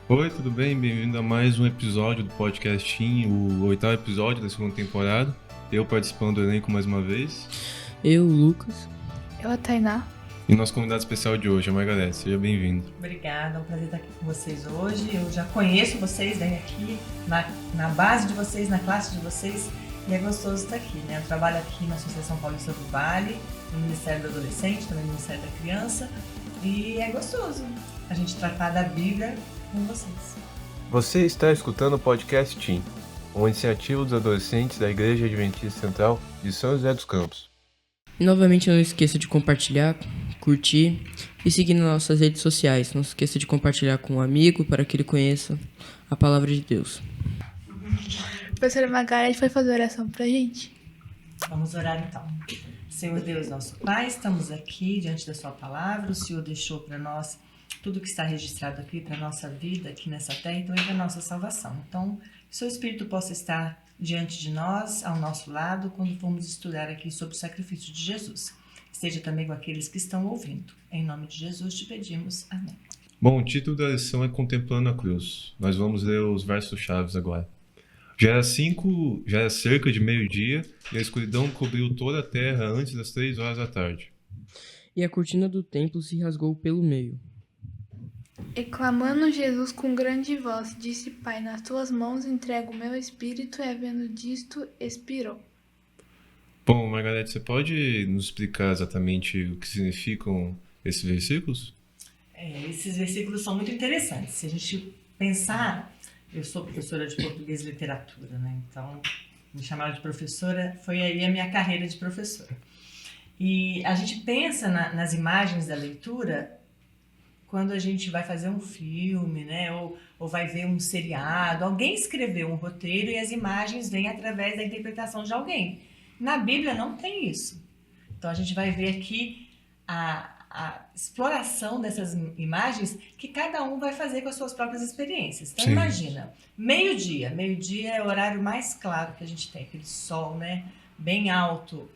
Oi, tudo bem? Bem-vindo a mais um episódio do podcast Team, o oitavo episódio da segunda temporada. Eu participando do elenco mais uma vez. Eu, Lucas. Eu, a Tainá. E nosso convidado especial de hoje, a Margarete. Seja bem-vindo. Obrigada, é um prazer estar aqui com vocês hoje. Eu já conheço vocês, né, aqui na base de vocês, na classe de vocês, e é gostoso estar aqui, né? Eu trabalho aqui na Associação Paulista do Vale, no Ministério do Adolescente, também no Ministério da Criança, e é gostoso a gente tratar da Bíblia com vocês. Você está escutando o podcast Team, uma iniciativa dos adolescentes da Igreja Adventista Central de São José dos Campos. E novamente não esqueça de compartilhar, curtir e seguir nas nossas redes sociais. Não esqueça de compartilhar com um amigo para que ele conheça a palavra de Deus. A professora Margarete foi fazer oração pra gente. Vamos orar então. Senhor Deus, nosso Pai, estamos aqui diante da sua palavra. O Senhor deixou para nós tudo que está registrado aqui para a nossa vida, aqui nessa terra, e também para a nossa salvação. Então, que o seu Espírito possa estar diante de nós, ao nosso lado, quando formos estudar aqui sobre o sacrifício de Jesus. Esteja também com aqueles que estão ouvindo. Em nome de Jesus te pedimos. Amém. Bom, o título da lição é Contemplando a Cruz. Nós vamos ler os versos chaves agora. Já era cerca de meio-dia, e a escuridão cobriu toda a terra antes das 3 horas da tarde. E a cortina do templo se rasgou pelo meio. E clamando Jesus com grande voz, disse: Pai, nas tuas mãos entrego o meu espírito, e havendo disto, expirou. Bom, Margarete, você pode nos explicar exatamente o que significam esses versículos? Esses versículos são muito interessantes. Se a gente pensar, eu sou professora de português e literatura, né? Então, me chamaram de professora, foi aí a minha carreira de professora. E a gente pensa nas imagens da leitura quando a gente vai fazer um filme, né? Ou vai ver um seriado. Alguém escreveu um roteiro e as imagens vêm através da interpretação de alguém. Na Bíblia não tem isso. Então a gente vai ver aqui a exploração dessas imagens que cada um vai fazer com as suas próprias experiências. Então, imagina, meio-dia é o horário mais claro que a gente tem, aquele sol, né, bem alto.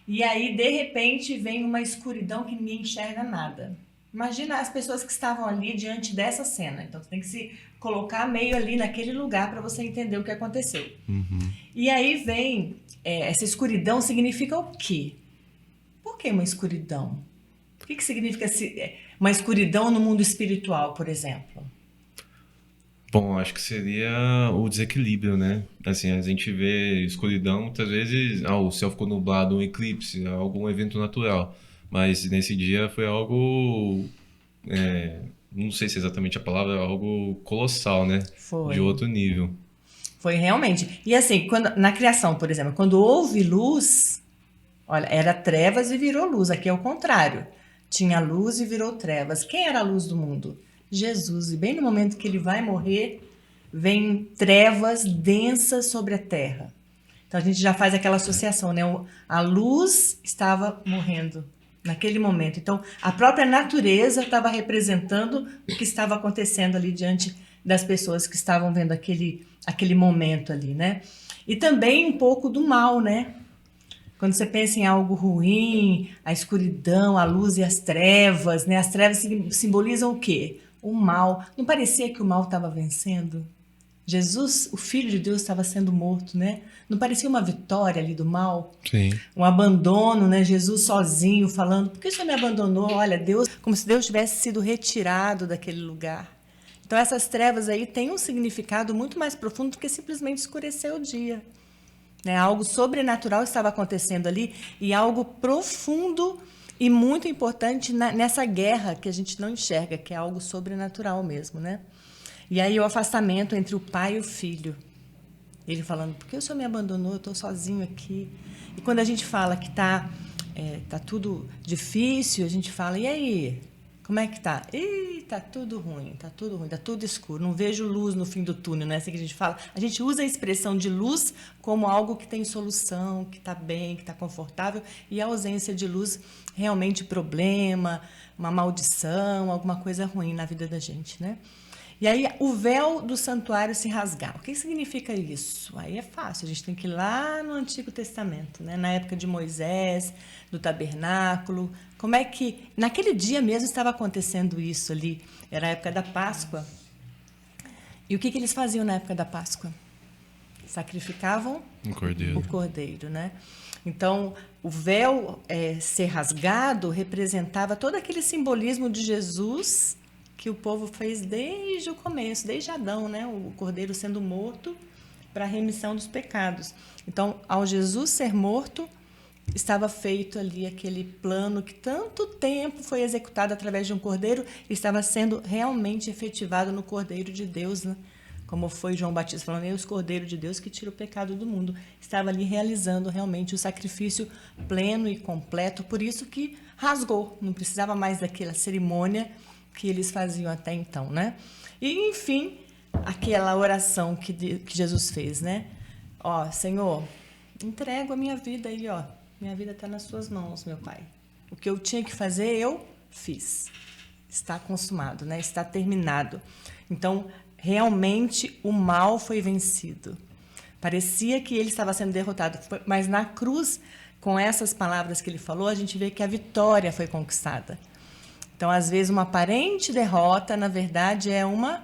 E aí, de repente, vem uma escuridão que ninguém enxerga nada. Imagina as pessoas que estavam ali diante dessa cena. Então, você tem que se colocar meio ali naquele lugar para você entender o que aconteceu. E aí vem, essa escuridão significa o quê? Por que uma escuridão? O que significa uma escuridão no mundo espiritual, por exemplo? Bom, acho que seria o desequilíbrio, né? Assim, a gente vê escuridão, muitas vezes, o céu ficou nublado, um eclipse, algum evento natural. Mas nesse dia foi algo, não sei se é exatamente a palavra, algo colossal, né? Foi. De outro nível. Foi realmente. E assim, na criação, por exemplo, quando houve luz, olha, era trevas e virou luz. Aqui é o contrário. Tinha luz e virou trevas. Quem era a luz do mundo? Jesus. E bem no momento que ele vai morrer, vem trevas densas sobre a terra. Então a gente já faz aquela associação, né? A luz estava morrendo naquele momento. Então a própria natureza estava representando o que estava acontecendo ali diante das pessoas que estavam vendo aquele momento ali, né? E também um pouco do mal, né? Quando você pensa em algo ruim, a escuridão, a luz e as trevas, né? As trevas simbolizam o quê? O mal. Não parecia que o mal estava vencendo? Jesus, o Filho de Deus, estava sendo morto, né? Não parecia uma vitória ali do mal? Sim. Um abandono, né? Jesus sozinho falando, por que o Senhor me abandonou? Olha, Deus, como se Deus tivesse sido retirado daquele lugar. Então essas trevas aí têm um significado muito mais profundo do que simplesmente escurecer o dia. Né? Algo sobrenatural estava acontecendo ali e algo profundo e muito importante nessa guerra que a gente não enxerga, que é algo sobrenatural mesmo, né? E aí o afastamento entre o pai e o filho. Ele falando, por que o Senhor me abandonou? Eu estou sozinho aqui. E quando a gente fala que tá tudo difícil, a gente fala, e aí? Como é que tá? Ih, tá tudo ruim, tá tudo escuro. Não vejo luz no fim do túnel, né? Assim que a gente fala. A gente usa a expressão de luz como algo que tem solução, que está bem, que está confortável. E a ausência de luz, realmente problema, uma maldição, alguma coisa ruim na vida da gente, né? E aí o véu do santuário se rasgar. O que significa isso? Aí é fácil, a gente tem que ir lá no Antigo Testamento, né? Na época de Moisés, do tabernáculo. Como é que, naquele dia mesmo estava acontecendo isso ali? Era a época da Páscoa. E o que eles faziam na época da Páscoa? Sacrificavam Um cordeiro. o cordeiro, né? Então, o véu ser rasgado representava todo aquele simbolismo de Jesus que o povo fez desde o começo, desde Adão, né? O cordeiro sendo morto para a remissão dos pecados. Então, ao Jesus ser morto, estava feito ali aquele plano que tanto tempo foi executado através de um cordeiro, estava sendo realmente efetivado no Cordeiro de Deus, né? Como foi João Batista falando, é o Cordeiro de Deus que tira o pecado do mundo. Estava ali realizando realmente o sacrifício pleno e completo, por isso que rasgou, não precisava mais daquela cerimônia que eles faziam até então, né? E, enfim, aquela oração que Jesus fez, né? Ó, Senhor, entrego a minha vida aí, ó. Minha vida está nas suas mãos, meu Pai. O que eu tinha que fazer, eu fiz. Está consumado, né? Está terminado. Então, realmente, o mal foi vencido. Parecia que ele estava sendo derrotado, mas na cruz, com essas palavras que ele falou, a gente vê que a vitória foi conquistada. Então, às vezes, uma aparente derrota, na verdade, é uma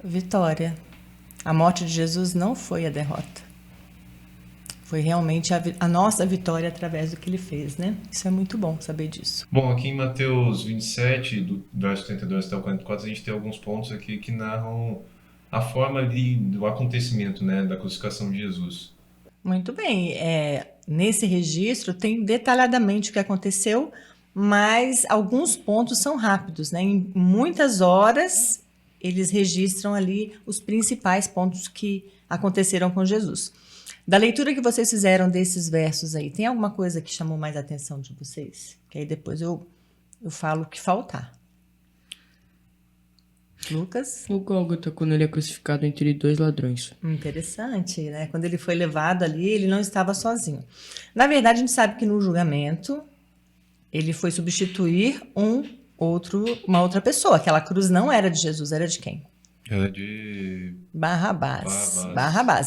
vitória. A morte de Jesus não foi a derrota. Foi realmente a nossa vitória através do que ele fez, né? Isso é muito bom saber disso. Bom, aqui em Mateus 27, do verso 32 até o 44, a gente tem alguns pontos aqui que narram a forma do acontecimento, né, da crucificação de Jesus. Muito bem. Nesse registro tem detalhadamente o que aconteceu, mas alguns pontos são rápidos, né? Em muitas horas, eles registram ali os principais pontos que aconteceram com Jesus. Da leitura que vocês fizeram desses versos aí, tem alguma coisa que chamou mais a atenção de vocês? Que aí depois eu falo o que faltar. Lucas? O Gólgota, quando ele é crucificado entre dois ladrões. Interessante, né? Quando ele foi levado ali, ele não estava sozinho. Na verdade, a gente sabe que no julgamento, ele foi substituir uma outra pessoa. Aquela cruz não era de Jesus, era de quem? Era de Barrabás.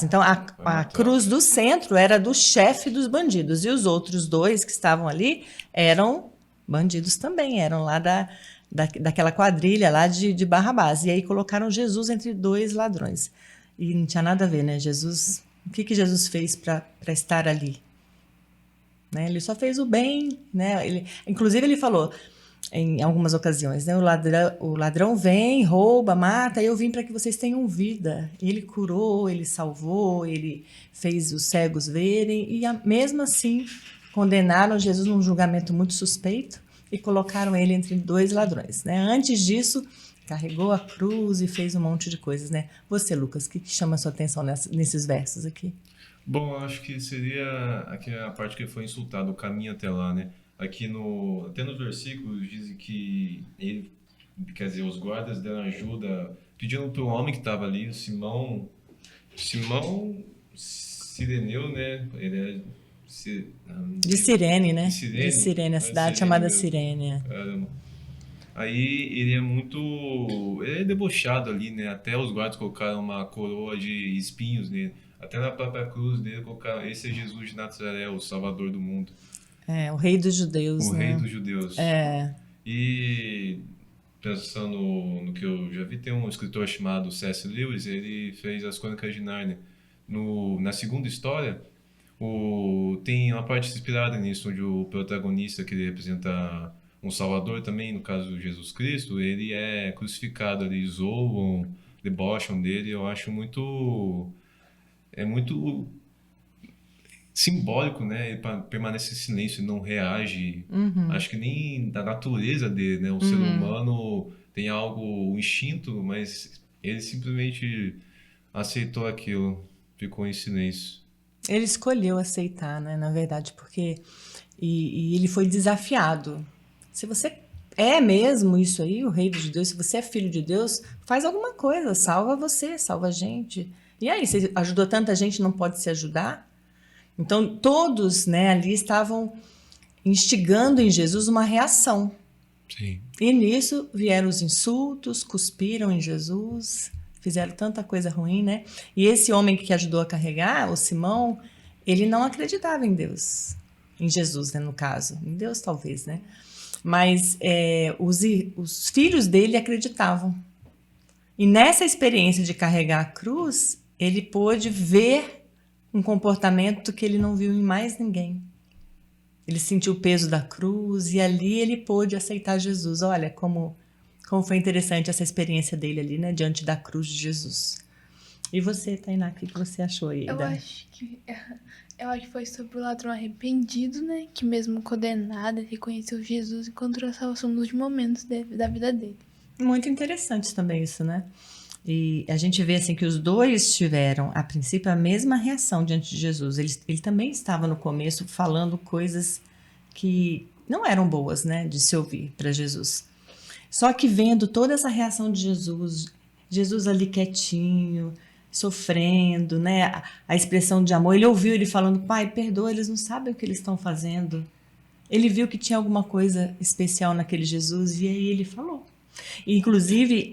Então, a cruz do centro era do chefe dos bandidos. E os outros dois que estavam ali eram bandidos também. Eram lá daquela quadrilha lá de Barrabás. E aí colocaram Jesus entre dois ladrões. E não tinha nada a ver, né? Jesus, o que Jesus fez para estar ali? Né? Ele só fez o bem, né? Inclusive, ele falou... Em algumas ocasiões, né? O ladrão vem, rouba, mata, eu vim para que vocês tenham vida. Ele curou, ele salvou, ele fez os cegos verem, e mesmo assim condenaram Jesus num julgamento muito suspeito e colocaram ele entre dois ladrões, né? Antes disso, carregou a cruz e fez um monte de coisas, né? Você, Lucas, o que chama a sua atenção nesses versos aqui? Bom, acho que seria aqui a parte que ele foi insultado, o caminho até lá, né? Aqui até nos versículos dizem que ele, quer dizer, os guardas deram ajuda, pedindo para o homem que estava ali, o Simão Cireneu, né? Ele é de Cirene, né? De Cirene, a cidade chamada Cirene. Caramba. Aí ele é debochado ali, né? Até os guardas colocaram uma coroa de espinhos nele. Até na própria cruz dele colocaram: esse é Jesus de Nazaré, o Salvador do mundo. O rei dos judeus, o rei dos judeus. E pensando no que eu já vi, tem um escritor chamado C.S. Lewis, ele fez as Crônicas de Nárnia. Na segunda história, tem uma parte inspirada nisso, onde o protagonista, que ele representa um salvador também, no caso de Jesus Cristo, ele é crucificado, eles zoam, debocham dele. Eu acho muito simbólico, né? Ele permanece em silêncio e não reage. Acho que nem da natureza dele, né? O ser humano tem um instinto, mas ele simplesmente aceitou aquilo, ficou em silêncio. Ele escolheu aceitar, né? Na verdade, porque e ele foi desafiado. Se você é mesmo isso aí, o rei dos judeus, se você é filho de Deus, faz alguma coisa, salva você, salva a gente. E aí, você ajudou tanta gente, não pode se ajudar? Então, todos, né, ali estavam instigando em Jesus uma reação. Sim. E nisso vieram os insultos, cuspiram em Jesus, fizeram tanta coisa ruim, né? E esse homem que ajudou a carregar, o Simão, ele não acreditava em Deus, em Jesus, né, no caso. Em Deus, talvez, né? Mas os filhos dele acreditavam. E nessa experiência de carregar a cruz, ele pôde ver um comportamento que ele não viu em mais ninguém. Ele sentiu o peso da cruz e ali ele pôde aceitar Jesus. Olha como foi interessante essa experiência dele ali, né? Diante da cruz de Jesus. E você, Tainá, o que você achou aí? Eu acho que foi sobre o ladrão arrependido, né? Que mesmo condenado, reconheceu Jesus e encontrou a salvação nos momentos da vida dele. Muito interessante também isso, né? E a gente vê assim que os dois tiveram, a princípio, a mesma reação diante de Jesus. Ele também estava no começo falando coisas que não eram boas, né? De se ouvir para Jesus. Só que vendo toda essa reação de Jesus ali quietinho, sofrendo, né? A expressão de amor. Ele ouviu ele falando, Pai, perdoa, eles não sabem o que eles estão fazendo. Ele viu que tinha alguma coisa especial naquele Jesus e aí ele falou. E, inclusive,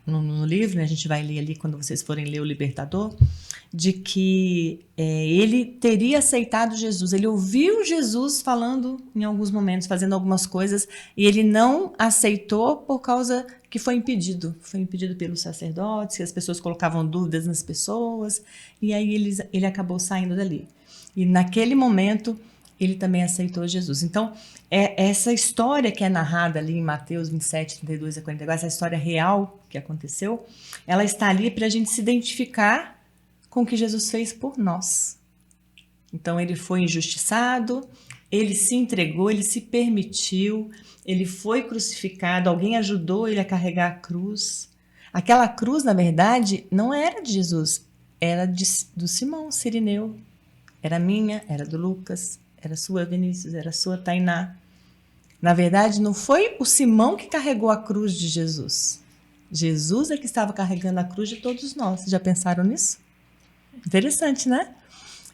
no livro, né, a gente vai ler ali quando vocês forem ler o Libertador, de que ele teria aceitado Jesus. Ele ouviu Jesus falando em alguns momentos, fazendo algumas coisas, e ele não aceitou por causa que foi impedido. Foi impedido pelos sacerdotes, que as pessoas colocavam dúvidas nas pessoas, e aí ele acabou saindo dali. E naquele momento, ele também aceitou Jesus. Então, essa história que é narrada ali em Mateus 27, 32 a 44, essa história real que aconteceu, ela está ali para a gente se identificar com o que Jesus fez por nós. Então, ele foi injustiçado, ele se entregou, ele se permitiu, ele foi crucificado, alguém ajudou ele a carregar a cruz. Aquela cruz, na verdade, não era de Jesus, era do Simão Cirineu. Era minha, era do Lucas, era sua, Vinícius, era sua, Tainá. Na verdade, não foi o Simão que carregou a cruz de Jesus. Jesus é que estava carregando a cruz de todos nós. Já pensaram nisso? Interessante, né?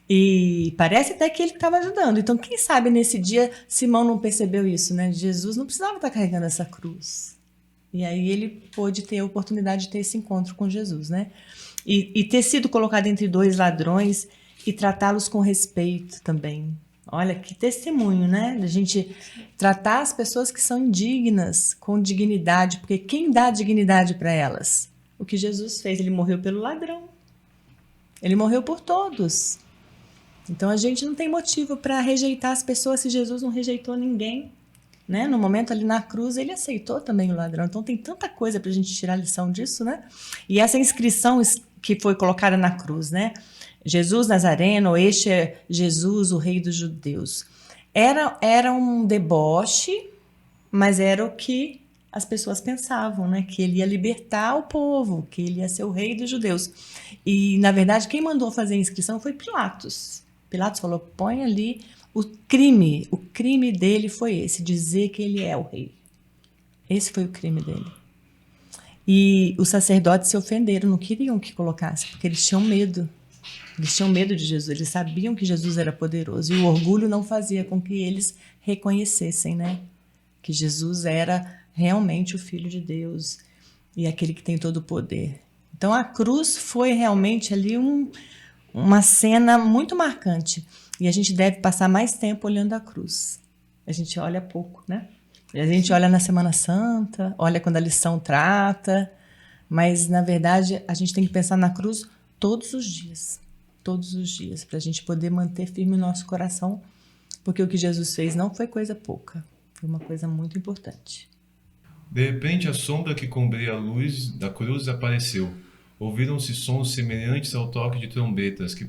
E parece até que ele estava ajudando. Então, quem sabe nesse dia Simão não percebeu isso, né? Jesus não precisava estar carregando essa cruz. E aí ele pôde ter a oportunidade de ter esse encontro com Jesus, né? E ter sido colocado entre dois ladrões e tratá-los com respeito também. Olha, que testemunho, né? A gente tratar as pessoas que são indignas com dignidade, porque quem dá dignidade para elas? O que Jesus fez, ele morreu pelo ladrão. Ele morreu por todos. Então a gente não tem motivo para rejeitar as pessoas se Jesus não rejeitou ninguém, né? No momento ali na cruz, ele aceitou também o ladrão. Então tem tanta coisa para a gente tirar lição disso, né? E essa inscrição que foi colocada na cruz, né? Jesus Nazareno, este é Jesus, o rei dos judeus. Era um deboche, mas era o que as pessoas pensavam, né? Que ele ia libertar o povo, que ele ia ser o rei dos judeus. E, na verdade, quem mandou fazer a inscrição foi Pilatos. Pilatos falou, põe ali o crime dele foi esse, dizer que ele é o rei. Esse foi o crime dele. E os sacerdotes se ofenderam, não queriam que colocasse, porque eles tinham medo. Eles tinham medo de Jesus, eles sabiam que Jesus era poderoso. E o orgulho não fazia com que eles reconhecessem, né? Que Jesus era realmente o Filho de Deus e aquele que tem todo o poder. Então a cruz foi realmente ali uma cena muito marcante. E a gente deve passar mais tempo olhando a cruz. A gente olha pouco, né? A gente olha na Semana Santa, olha quando a lição trata, mas na verdade a gente tem que pensar na cruz todos os dias, para a gente poder manter firme o nosso coração, porque o que Jesus fez não foi coisa pouca, foi uma coisa muito importante. De repente, a sombra que cobria a luz da cruz apareceu. Ouviram-se sons semelhantes ao toque de trombetas que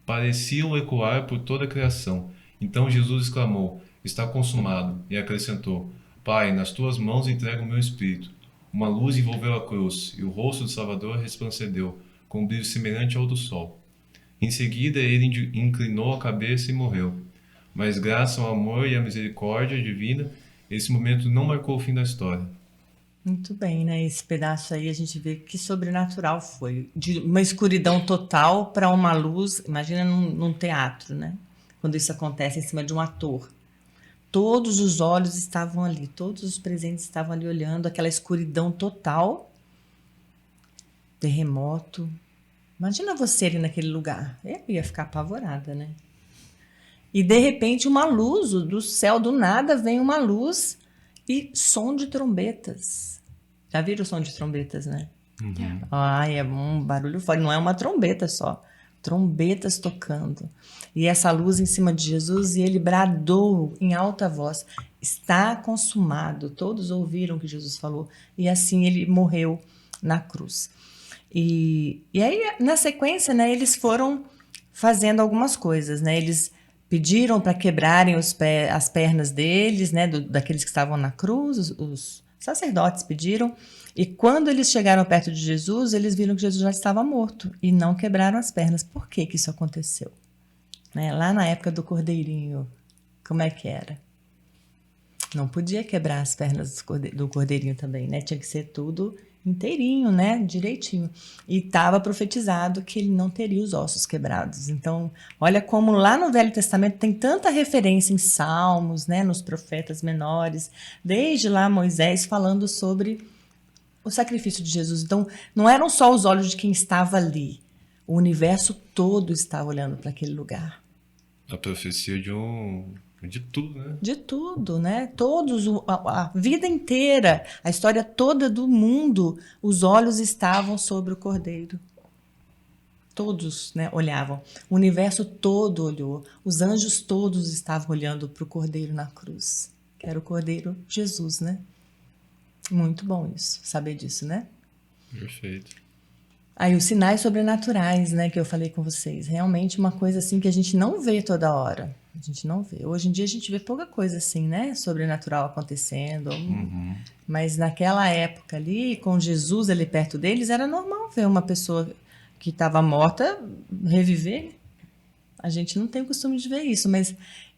pareciam ecoar por toda a criação. Então Jesus exclamou, está consumado, e acrescentou, Pai, nas tuas mãos entrego o meu espírito. Uma luz envolveu a cruz, e o rosto do Salvador resplandeceu, com um brilho semelhante ao do sol. Em seguida, ele inclinou a cabeça e morreu. Mas graças ao amor e à misericórdia divina, esse momento não marcou o fim da história. Muito bem, né? Esse pedaço aí a gente vê que sobrenatural foi. De uma escuridão total para uma luz. Imagina num teatro, né? Quando isso acontece em cima de um ator. Todos os olhos estavam ali, todos os presentes estavam ali olhando aquela escuridão total. Terremoto. Imagina você ali naquele lugar. Eu ia ficar apavorada, né? E de repente uma luz, do céu do nada vem uma luz e som de trombetas. Já viram o som de trombetas, né? Ai, é um barulho forte, não é uma trombeta só. Trombetas tocando. E essa luz em cima de Jesus, e ele bradou em alta voz: está consumado. Todos ouviram o que Jesus falou. E assim ele morreu na cruz. E aí, na sequência, né, eles foram fazendo algumas coisas, né? Eles pediram para quebrarem as pernas deles, né, daqueles que estavam na cruz, os sacerdotes pediram. E quando eles chegaram perto de Jesus, eles viram que Jesus já estava morto e não quebraram as pernas. Por que que isso aconteceu? Né? Lá na época do cordeirinho, como é que era? Não podia quebrar as pernas do cordeirinho também, né? Tinha que ser tudo inteirinho, né? Direitinho. E estava profetizado que ele não teria os ossos quebrados. Então, olha como lá no Velho Testamento tem tanta referência em Salmos, né? Nos profetas menores, desde lá Moisés falando sobre o sacrifício de Jesus. Então, não eram só os olhos de quem estava ali. O universo todo estava olhando para aquele lugar. A profecia de tudo, né? De tudo, né? Todos, a vida inteira, a história toda do mundo, os olhos estavam sobre o Cordeiro. Todos, né, olhavam. O universo todo olhou. Os anjos todos estavam olhando para o Cordeiro na cruz. Que era o Cordeiro Jesus, né? Muito bom isso, saber disso, né? Perfeito. Aí os sinais sobrenaturais, né, que eu falei com vocês. Realmente uma coisa assim que a gente não vê toda hora. A gente não vê. Hoje em dia a gente vê pouca coisa assim, né, sobrenatural acontecendo. Mas naquela época ali, com Jesus ali perto deles, era normal ver uma pessoa que estava morta reviver. A gente não tem o costume de ver isso, mas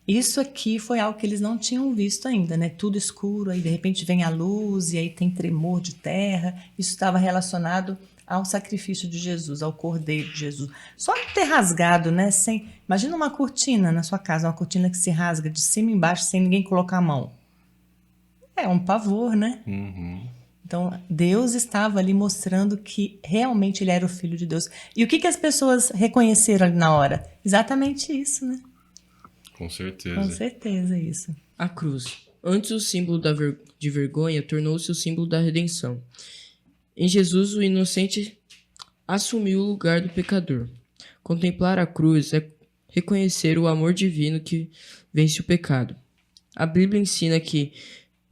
isso aqui foi algo que eles não tinham visto ainda, né? Tudo escuro, aí de repente vem a luz e aí tem tremor de terra. Isso estava relacionado ao sacrifício de Jesus, ao Cordeiro de Jesus. Só ter rasgado, né? Imagina uma cortina na sua casa, uma cortina que se rasga de cima e embaixo sem ninguém colocar a mão. É um pavor, né? Então, Deus estava ali mostrando que realmente ele era o Filho de Deus. E o que as pessoas reconheceram ali na hora? Exatamente isso, né? Com certeza. Com certeza, isso. A cruz. Antes o símbolo de vergonha, tornou-se o símbolo da redenção. Em Jesus, o inocente assumiu o lugar do pecador. Contemplar a cruz é reconhecer o amor divino que vence o pecado. A Bíblia ensina que,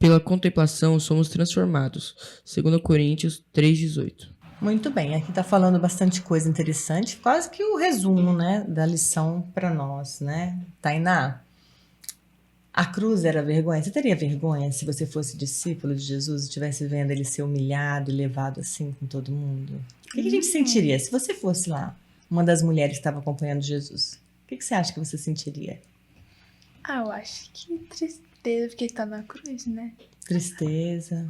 pela contemplação, somos transformados. 2 Coríntios 3,18. Muito bem, aqui está falando bastante coisa interessante, quase que o resumo, né, da lição para nós, né? Tainá, a cruz era vergonha. Você teria vergonha se você fosse discípulo de Jesus e estivesse vendo ele ser humilhado e levado assim com todo mundo? O que a gente sentiria se você fosse lá, uma das mulheres que estava acompanhando Jesus? O que você acha que você sentiria? Ah, eu acho que tristeza, porque tá na cruz, né? Tristeza.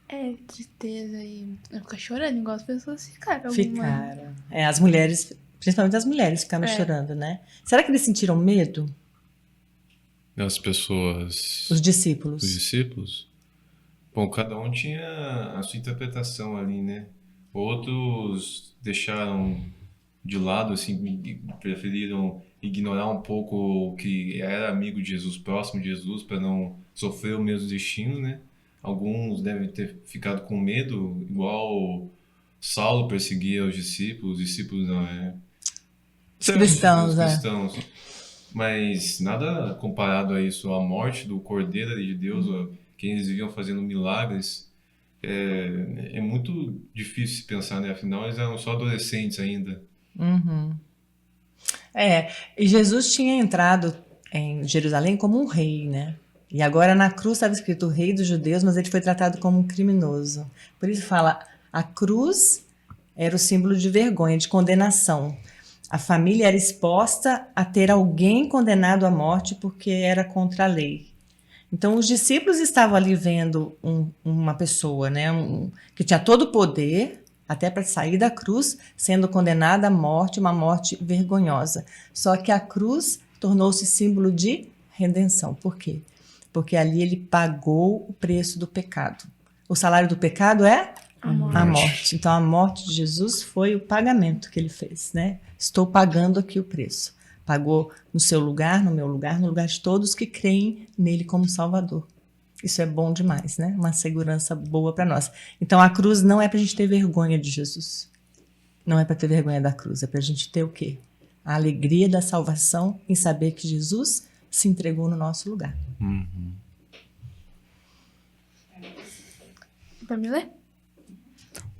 É, tristeza e... Eu ficar chorando, igual as pessoas ficaram. Ficaram. É, as mulheres, principalmente as mulheres, ficaram chorando, né? Será que eles sentiram medo? As pessoas... Os discípulos. Os discípulos? Bom, cada um tinha a sua interpretação ali, né? Outros deixaram de lado, assim, preferiram ignorar um pouco o que era amigo de Jesus, próximo de Jesus, para não sofrer o mesmo destino, né? Alguns devem ter ficado com medo, igual Saulo perseguia os discípulos não é? Os cristãos, os cristãos. Mas nada comparado a isso, a morte do Cordeiro de Deus, que eles viviam fazendo milagres, é muito difícil se pensar, né? Afinal, eles eram só adolescentes ainda. E Jesus tinha entrado em Jerusalém como um rei, né? E agora na cruz estava escrito rei dos judeus, mas ele foi tratado como um criminoso. Por isso fala, a cruz era o símbolo de vergonha, de condenação. A família era exposta a ter alguém condenado à morte porque era contra a lei. Então os discípulos estavam ali vendo uma pessoa, né, que tinha todo o poder, até para sair da cruz, sendo condenada à morte, uma morte vergonhosa. Só que a cruz tornou-se símbolo de redenção. Por quê? Porque ali ele pagou o preço do pecado. O salário do pecado é a morte. Então a morte de Jesus foi o pagamento que ele fez, né? Estou pagando aqui o preço. Pagou no seu lugar, no meu lugar, no lugar de todos que creem nele como Salvador. Isso é bom demais, né? Uma segurança boa para nós. Então, a cruz não é para a gente ter vergonha de Jesus. Não é para ter vergonha da cruz. É para a gente ter o quê? A alegria da salvação em saber que Jesus se entregou no nosso lugar. Pra me ler?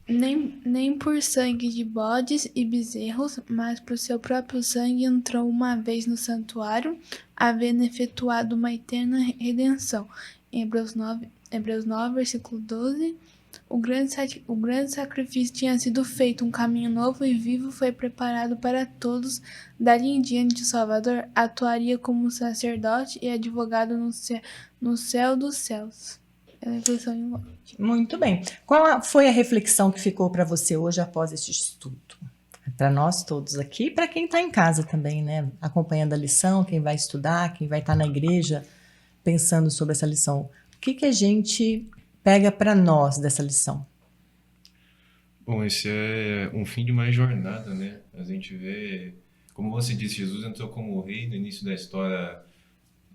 Nem por sangue de bodes e bezerros, mas por seu próprio sangue entrou uma vez no santuário, havendo efetuado uma eterna redenção. Em Hebreus 9, versículo 12, o grande sacrifício tinha sido feito, um caminho novo e vivo foi preparado para todos. Dali em diante o Salvador atuaria como sacerdote e advogado no céu dos céus. É a reflexão em voz. Muito bem. Foi a reflexão que ficou para você hoje após esse estudo? Para nós todos aqui, para quem está em casa também, né? Acompanhando a lição, quem vai estudar, quem vai estar na igreja pensando sobre essa lição. O que a gente pega para nós dessa lição? Bom, esse é um fim de uma jornada, né? A gente vê, como você disse, Jesus entrou como rei no início da história,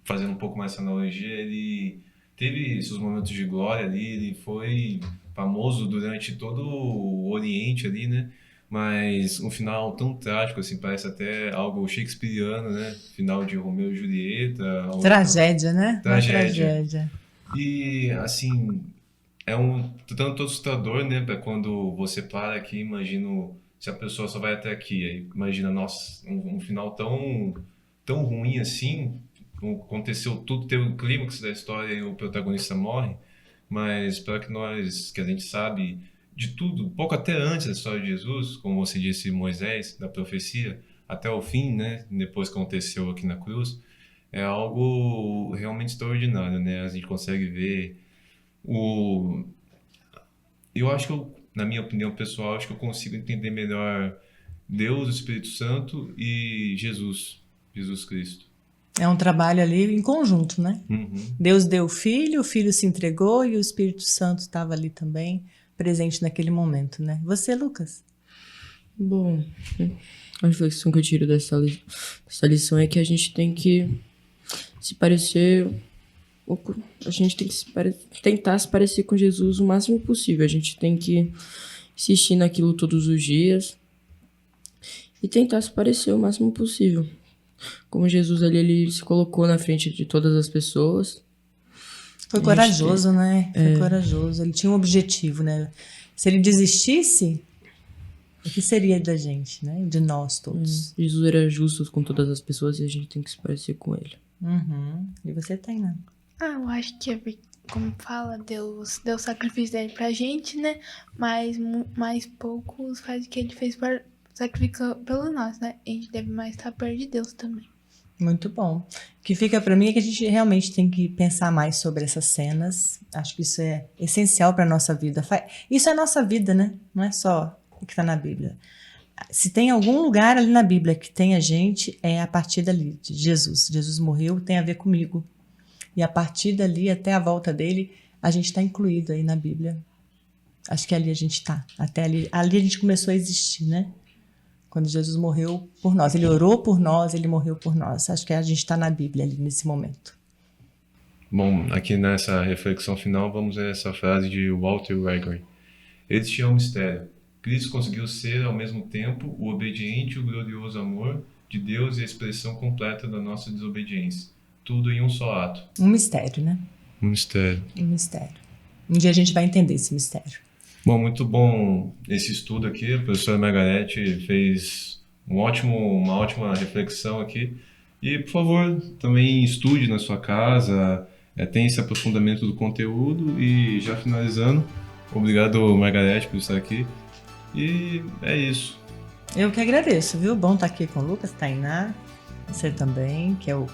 fazendo um pouco mais essa analogia, ele teve seus momentos de glória ali, ele foi famoso durante todo o Oriente ali, né? Mas um final tão trágico, assim, parece até algo shakespeariano, né? Final de Romeu e Julieta. Tragédia, né? Tragédia. E, assim, é um tanto assustador, né? Quando você para aqui, imagina se a pessoa só vai até aqui. Aí imagina, nossa, um final tão ruim assim. Aconteceu tudo, teve o clímax da história e o protagonista morre. Mas para que a gente sabe de tudo, pouco até antes da história de Jesus, como você disse, Moisés, da profecia, até o fim, né? Depois que aconteceu aqui na cruz, é algo realmente extraordinário, né? A gente consegue ver eu acho que na minha opinião pessoal, acho que eu consigo entender melhor Deus, o Espírito Santo e Jesus Cristo. É um trabalho ali em conjunto, né? Uhum. Deus deu o Filho se entregou e o Espírito Santo estava ali também, presente naquele momento, né? Você, Lucas? Bom, a reflexão que eu tiro dessa lição é que a gente tem que se parecer... A gente tem que tentar se parecer com Jesus o máximo possível. A gente tem que insistir naquilo todos os dias e tentar se parecer o máximo possível. Como Jesus ali, ele se colocou na frente de todas as pessoas. Foi corajoso, né? Foi corajoso. Ele tinha um objetivo, né? Se ele desistisse, o que seria da gente, né? De nós todos. Jesus era justo com todas as pessoas e a gente tem que se parecer com ele. Uhum. E você tem, né? Eu acho que, como fala, Deus deu o sacrifício dele pra gente, né? Mas mais poucos faz o que ele fez sacrificou pelo nós, né? A gente deve mais estar perto de Deus também. Muito bom. O que fica para mim é que a gente realmente tem que pensar mais sobre essas cenas. Acho que isso é essencial para nossa vida. Isso é a nossa vida, né? Não é só o que está na Bíblia. Se tem algum lugar ali na Bíblia que tem a gente, é a partir dali, de Jesus. Jesus morreu, tem a ver comigo. E a partir dali, até a volta dele, a gente está incluído aí na Bíblia. Acho que ali a gente está. Até ali a gente começou a existir, né? Quando Jesus morreu por nós. Ele orou por nós, ele morreu por nós. Acho que a gente está na Bíblia ali nesse momento. Bom, aqui nessa reflexão final, vamos ver essa frase de Walter Wegner. Este é um mistério. Cristo conseguiu ser, ao mesmo tempo, o obediente e o glorioso amor de Deus e a expressão completa da nossa desobediência. Tudo em um só ato. Um mistério, né? Um mistério. Um mistério. Um dia a gente vai entender esse mistério. Bom, muito bom esse estudo aqui. A professora Margarete fez uma ótima reflexão aqui. E, por favor, também estude na sua casa, tenha esse aprofundamento do conteúdo. E, já finalizando, obrigado, Margarete, por estar aqui. E é isso. Eu que agradeço, viu? Bom estar aqui com o Lucas, Tainá, você também, que é o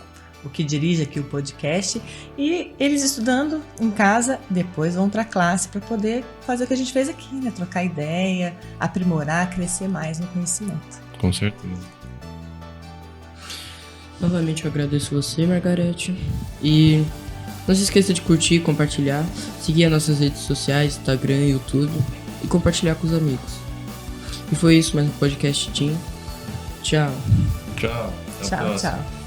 que dirige aqui o podcast, e eles estudando em casa, depois vão para a classe para poder fazer o que a gente fez aqui, né? Trocar ideia, aprimorar, crescer mais no conhecimento. Com certeza. Novamente eu agradeço você, Margarete, e não se esqueça de curtir, compartilhar, seguir as nossas redes sociais, Instagram, YouTube, e compartilhar com os amigos. E foi isso, mais um podcast Team. Tchau. Tchau. Até a próxima. Tchau.